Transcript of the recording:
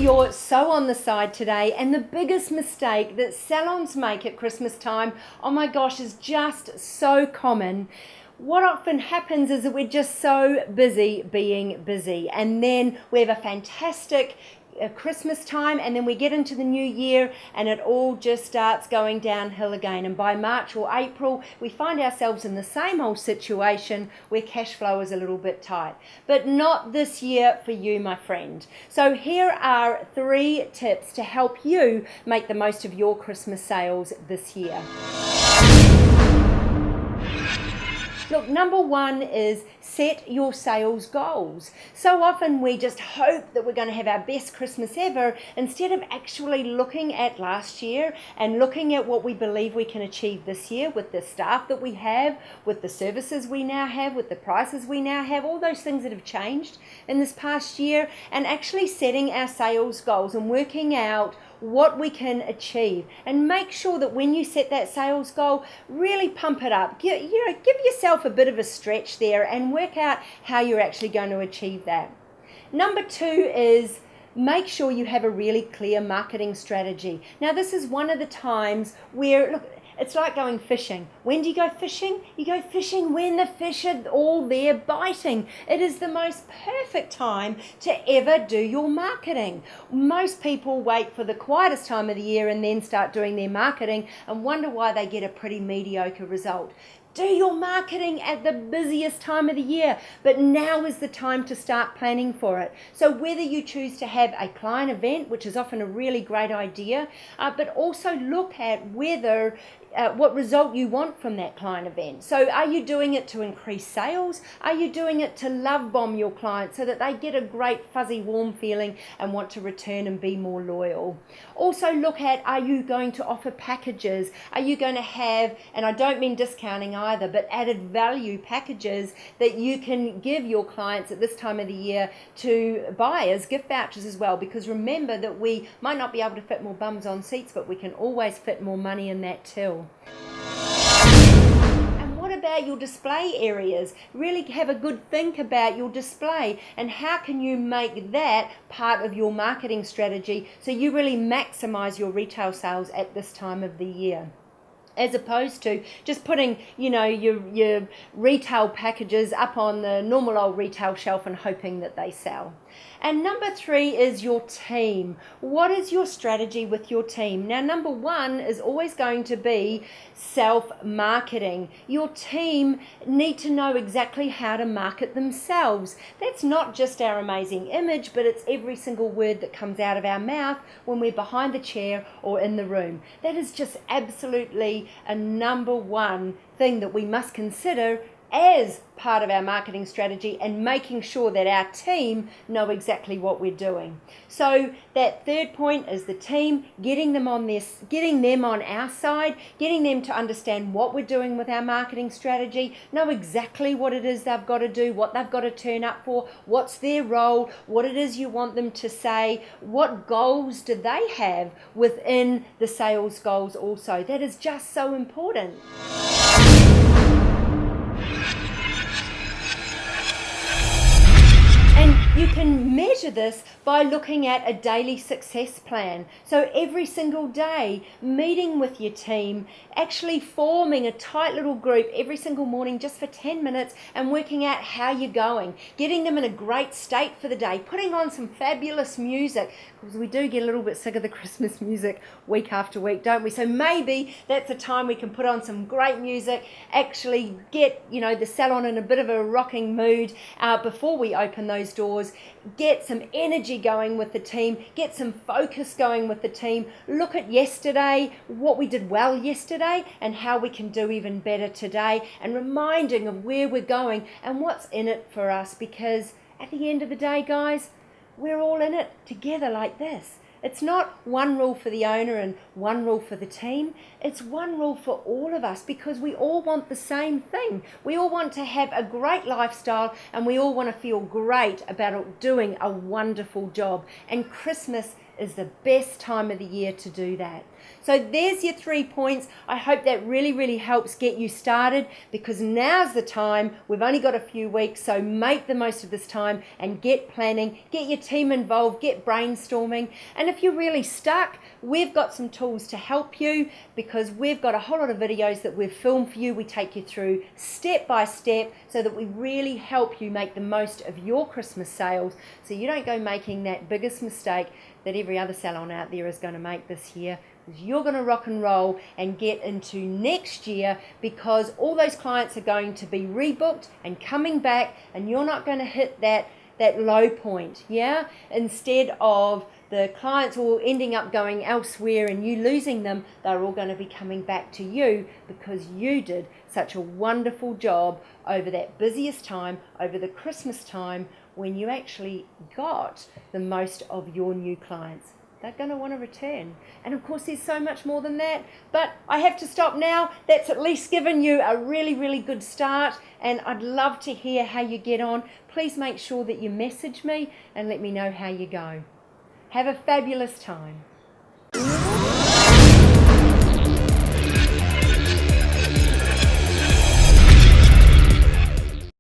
you're so on the side today, and the biggest mistake that salons make at Christmas time, oh my gosh, is just so common. What often happens is that we're just so busy being busy, and then we have a fantastic Christmas time, and then we get into the new year and it all just starts going downhill again, and by March or April we find ourselves in the same old situation where cash flow is a little bit tight. But not this year for you, my friend. So here are 3 tips to help you make the most of your Christmas sales this year. Look, number 1 is set your sales goals. So often we just hope that we're going to have our best Christmas ever instead of actually looking at last year and looking at what we believe we can achieve this year with the staff that we have, with the services we now have, with the prices we now have, all those things that have changed in this past year, and actually setting our sales goals and working out what we can achieve. And make sure that when you set that sales goal, really pump it up. Give yourself a bit of a stretch there and work out how you're actually going to achieve that. Number 2 is make sure you have a really clear marketing strategy. Now, this is one of the times where, look, it's like going fishing. When do you go fishing? You go fishing when the fish are all there biting. It is the most perfect time to ever do your marketing. Most people wait for the quietest time of the year and then start doing their marketing and wonder why they get a pretty mediocre result. Do your marketing at the busiest time of the year, but now is the time to start planning for it. So whether you choose to have a client event, which is often a really great idea, but also look at whether what result you want from that client event. So are you doing it to increase sales? Are you doing it to love bomb your clients so that they get a great fuzzy warm feeling and want to return and be more loyal? Also look at, are you going to offer packages? Are you going to have, and I don't mean discounting either, but added value packages that you can give your clients at this time of the year to buy as gift vouchers as well? Because remember that we might not be able to fit more bums on seats, but we can always fit more money in that till. And what about your display areas? Really have a good think about your display and how can you make that part of your marketing strategy so you really maximize your retail sales at this time of the year, as opposed to just putting, your retail packages up on the normal old retail shelf and hoping that they sell. And number 3 is your team. What is your strategy with your team? Now, number 1 is always going to be self-marketing. Your team need to know exactly how to market themselves. That's not just our amazing image, but it's every single word that comes out of our mouth when we're behind the chair or in the room. That is just absolutely a number 1 thing that we must consider as part of our marketing strategy, and making sure that our team know exactly what we're doing. So that 3rd point is the team, getting them on our side, getting them to understand what we're doing with our marketing strategy, know exactly what it is they've got to do, what they've got to turn up for, what's their role, what it is you want them to say, what goals do they have within the sales goals also. That is just so important. You can measure this by looking at a daily success plan. So every single day, meeting with your team, actually forming a tight little group every single morning just for 10 minutes and working out how you're going, getting them in a great state for the day, putting on some fabulous music, because we do get a little bit sick of the Christmas music week after week, don't we? So maybe that's a time we can put on some great music, actually get, the salon in a bit of a rocking mood before we open those doors, get some energy going with the team, get some focus going with the team, look at yesterday, what we did well yesterday and how we can do even better today, and reminding of where we're going and what's in it for us, because at the end of the day, guys, we're all in it together like this. It's not one rule for the owner and one rule for the team. It's one rule for all of us, because we all want the same thing. We all want to have a great lifestyle and we all want to feel great about doing a wonderful job. And Christmas is the best time of the year to do that. So there's your 3 points. I hope that really helps get you started, because now's the time. We've only got a few weeks, so make the most of this time and get planning, get your team involved, get brainstorming. And if you're really stuck, we've got some tools to help you, because we've got a whole lot of videos that we've filmed for you. We take you through step by step so that we really help you make the most of your Christmas sales, so you don't go making that biggest mistake that every other salon out there is going to make this year. You're going to rock and roll and get into next year, because all those clients are going to be rebooked and coming back, and you're not going to hit that low point, yeah? Instead of the clients all ending up going elsewhere and you losing them, they're all going to be coming back to you, because you did such a wonderful job over that busiest time, over the Christmas time, when you actually got the most of your new clients. They're going to want to return. And of course, there's so much more than that. But I have to stop now. That's at least given you a really good start. And I'd love to hear how you get on. Please make sure that you message me and let me know how you go. Have a fabulous time.